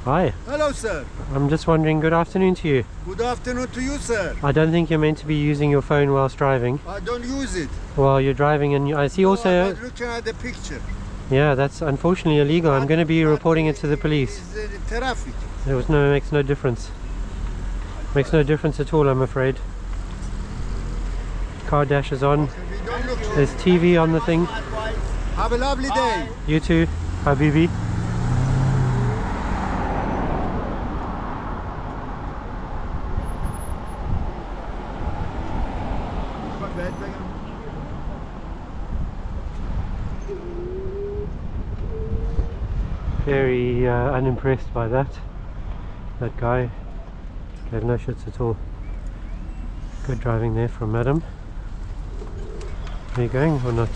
Hi. Hello, sir. I'm just wondering, good afternoon to you. Good afternoon to you, sir. I don't think you're meant to be using your phone whilst driving. I don't use it. While you're driving, and I see also... I was looking at the picture. Yeah, that's unfortunately illegal. I'm going to be reporting it to the police. It's traffic. It makes no difference. Makes no difference at all, I'm afraid. Car dash is on. There's TV on the thing. Have a lovely day. You too, Habibi. Very unimpressed by that guy. Gave no shits at all. Good driving there from Madam. Are you going or not?